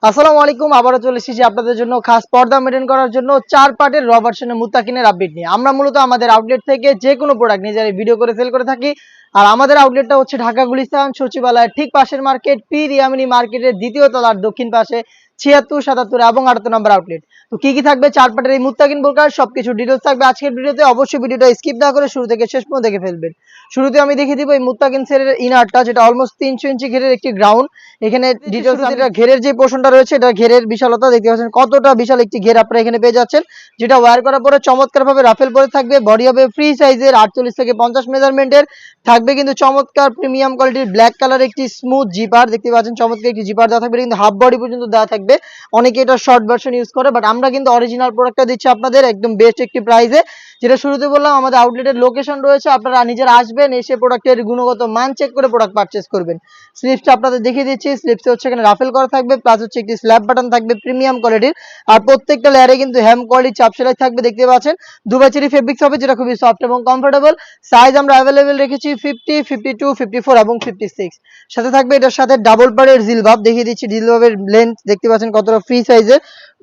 আসসালামু আলাইকুম। আবারও চলে এসেছি আপনাদের জন্য খাস পর্দা মেইনটেইন করার জন্য ৪ পার্টের র ভার্সনের মুত্তাকিনের আপডেট নিয়ে। আমরা মূলত আমাদের আউটলেট থেকে যেকোনো প্রোডাক্ট নিজেরাই ভিডিও করে সেল করে থাকি। আর আমাদের আউটলেটটা হচ্ছে ঢাকা গুলিস্তান সচিবালয়ের ঠিক পাশের মার্কেট পীর ইয়ামিনী মার্কেটের দ্বিতীয় তলার দক্ষিণ পাশে ৭৬, ৭৭ এবং ৭৮ নম্বর আউটলেট। তো কি থাকবে ৪ পার্টের এই মুত্তাকিন বোরকার সবকিছু ডিটেইলস থাকবে আজকের ভিডিওতে। অবশ্যই ভিডিওটা স্কিপ না করে শুরু থেকে শেষ পর্যন্ত দেখে ফেলবেন। শুরুতে আমি দেখিয়ে দিব এই মুত্তাকিন সেলের ইনারটা, যেটা অলমোস্ট ৩০০ ইঞ্চি ঘেরের একটি গ্রাউন্ড। এখানে ডিটেইলস এটা ঘেরের যে পোরশনটা রয়েছে, এটা ঘেরের বিশালতা দেখতে পাচ্ছেন, কতটা বিশাল একটি ঘের আপনারা এখানে পেয়ে যাচ্ছেন, যেটা ওয়্যার করার পরে চমৎকার ভাবে রাফেল পরে থাকবে। বডি হবে ফ্রি সাইজের 48 থেকে 50 মেজারমেন্টের থাকবে, কিন্তু চমৎকার প্রিমিয়াম কোয়ালিটির ব্ল্যাক কালার একটি স্মুথ জিপার দেখতে পাচ্ছেন, চমৎকার একটি জিপার দেওয়া থাকবে, কিন্তু হাফ বডি পর্যন্ত দেওয়া থাকবে। অনেকে এটা শর্ট ভার্সন ইউজ করে, বাট আমরা কিন্তু অরিজিনাল প্রোডাক্টটা দিচ্ছি আপনাদের একদম বেস্ট একটি প্রাইসে। যেটা শুরুতে বললাম, আমাদের আউটলেটের লোকেশন রয়েছে, আপনারা নিজেরা আসবেন, এসে প্রোডাক্টের গুণগত মান চেক করে প্রোডাক্ট পারচেজ করবেন। স্লিপসটা আপনাদের দেখিয়ে দিচ্ছি। স্লিপসে হচ্ছে এখানে রাফেল করা থাকবে, প্লাস হচ্ছে একটি স্ল্যাব বাটন থাকবে প্রিমিয়াম কোয়ালিটির। আর প্রত্যেকটা লেয়ারে কিন্তু হ্যাম কোয়ালিটি চাপ সেলাই থাকবে দেখতে পাচ্ছেন। দুবাই চেরি ফেব্রিক্স হবে, যেটা খুবই সফট এবং কমফোর্টেবল। সাইজ আমরা অ্যাভেলেবেল রেখেছি 50, 52, 54 এবং 56। সাথে থাকবে এটার সাথে ডাবল পাড়ের জিলবাব দেখিয়ে দিচ্ছি। জিলবাবের লেন্থ দেখতে পাচ্ছেন কতটা ফ্রি সাইজের,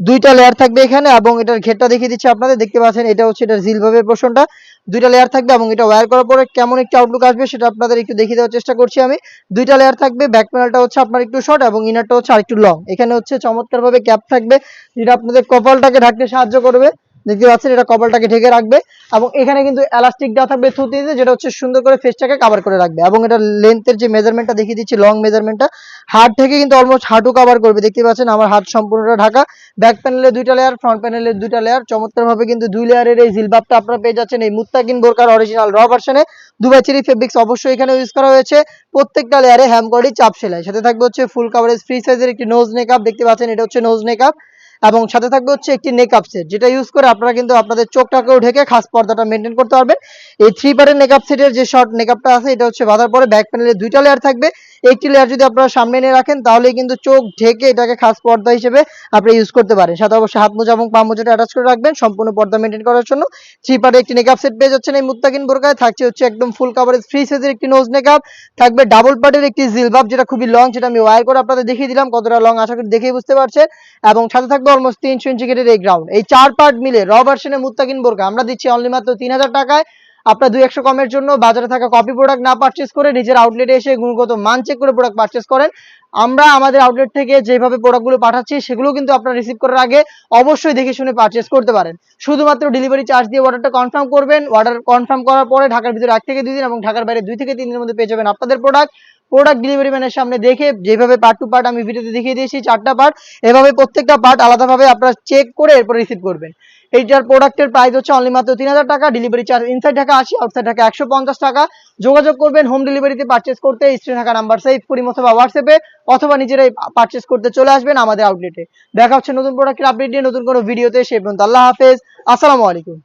দুইটা লেয়ার থাকবে এখানে, এবং এটার ঘেরটা দেখিয়ে দিচ্ছি আপনাদের। দেখতে পাচ্ছেন এটা হচ্ছে এটার জিলবাবের পোরশনটা, দুইটা লেয়ার থাকবে, এবং এটা ওয়্যার করার পরে কেমন একটি আউটলুক আসবে সেটা আপনাদের একটু দেখিয়ে দেওয়ার চেষ্টা করছি আমি। দুইটা লেয়ার থাকবে, ব্যাক প্যানেলটা হচ্ছে আপনার একটু শর্ট এবং ইনারটা হচ্ছে আরেকটু লং। এখানে হচ্ছে চমৎকার ভাবে ক্যাপ থাকবে, যেটা আপনাদের কপালটাকে ঢাকতে সাহায্য করবে। দেখতে পাচ্ছেন এটা কপালটাকে ঢেকে রাখবে, এবং এখানে কিন্তু এলাস্টিক দেওয়া থাকবে থুতিতে, যেটা হচ্ছে সুন্দর করে ফেসটাকে কভার করে রাখবে। এবং এটা লেন্থের যে মেজারমেন্টটা দেখিয়ে দিচ্ছি, লং মেজারমেন্টটা হাত থেকে কিন্তু অলমোস্ট হাঁটু কভার করবে। দেখতে পাচ্ছেন আমার হাত সম্পূর্ণটা ঢাকা। ব্যাক প্যানেলে দুইটা লেয়ার, ফ্রন্ট প্যানেলে দুইটা লেয়ার, চমৎকার ভাবে কিন্তু দুই লেয়ারের এই জিলবাবটা আপনারা পেয়ে যাচ্ছেন এই মুত্তাকিন বোরকার অরিজিনাল র ভার্সনে। দুবাই চেরি ফেব্রিক্স অবশ্যই এখানে ইউজ করা হয়েছে। প্রত্যেকটা লেয়ারে হ্যাম কোয়ালিটি চাপ সেলাই, সাথে থাকবে হচ্ছে ফুল কাভারেজ ফ্রি সাইজের একটি নোজ নেকআপ দেখতে পাচ্ছেন, এটা হচ্ছে নোজ নেকআপ। এবং সাথে থাকবে হচ্ছে একটি নেকআপ সেট, যেটা ইউজ করে আপনারা কিন্তু আপনাদের চোখটাকেও ঢেকে খাস পর্দাটা মেনটেন করতে পারবেন। এই 3 পার্টের নেকআপ সেটের যে শর্ট নেকআপটা আছে, এটা হচ্ছে বাঁধার পরে ব্যাক প্যানেলে দুইটা লেয়ার থাকবে। একটি লেয়ার যদি আপনারা সামনে নিয়ে রাখেন, তাহলে কিন্তু চোখ ঢেকে এটাকে খাস পর্দা হিসেবে আপনি ইউজ করতে পারেন। সাথে অবশ্যই হাত মোজা এবং পা মোজাটা অ্যাটাচ করে রাখবেন সম্পূর্ণ পর্দা মেনটেন করার জন্য। 3 পার্টে একটি নেকআপ সেট পেয়ে যাচ্ছেন এই মুত্তাকিন বোরকায়। থাকছে হচ্ছে একদম ফুল কাভারেজ ফ্রি সাইজের একটি নোজ নেকআপ, থাকবে ডাবল পার্টের একটি জিলবাব, যেটা খুবই লং, যেটা আমি ওয়্যার করে আপনাদের দেখিয়ে দিলাম কতটা লং, আশা করি দেখেই বুঝতে পারছেন। এবং সাথে থাকবে অলমোস্ট 300 ইঞ্চি গেটের এই গ্রাউন্ড। এই 4 পার্ট মিলে র ভার্সনের মুত্তাকিন বোরকা আমরা দিচ্ছি অনলি মাত্র 3000 টাকায়। আপনার 200 কমের জন্য বাজারে থাকা কপি প্রোডাক্ট না পারচেজ করে নিজের আউটলেটে এসে গুণগত মান চেক করে প্রোডাক্ট পারচেজ করেন। আমরা আমাদের আউটলেট থেকে যেভাবে প্রোডাক্টগুলো পাঠাচ্ছি, সেগুলো কিন্তু আপনারা রিসিভ করার আগে অবশ্যই দেখে শুনে পারচেজ করতে পারেন। শুধুমাত্র ডেলিভারি চার্জ দিয়ে অর্ডারটা কনফার্ম করবেন। অর্ডার কনফার্ম করার পরে ঢাকার ভিতরে 1 থেকে 2 দিন এবং ঢাকার বাইরে 2 থেকে 3 দিনের মধ্যে পেয়ে যাবেন আপনাদের প্রোডাক্ট ডেলিভারি ম্যানের সামনে দেখে, যেভাবে পার্ট টু পার্ট আমি ভিডিওতে দেখিয়ে দিয়েছি 4টা পার্ট, এভাবে প্রত্যেকটা পার্ট আলাদাভাবে আপনারা চেক করে এরপর রিসিভ করবেন। এইটার প্রোডাক্টের প্রাইস হচ্ছে অনলি মাত্র 3000 টাকা। Delivery charge inside Dhaka 80, outside Dhaka 150 টাকা। যোগাযোগ করবেন হোম ডেলিভারিতে পারচেজ করতে স্ক্রিনে থাকা নাম্বার সেভ করি অথবা হোয়াটসঅ্যাপে, অথবা নিজেরাই পারচেজ করতে চলে আসবেন আমাদের আউটলেটে। দেখা হচ্ছে নতুন প্রোডাক্টের আপডেট নিয়ে নতুন কোনো ভিডিওতে। সে পর্যন্ত আল্লাহ হাফেজ, আসসালামু আলাইকুম।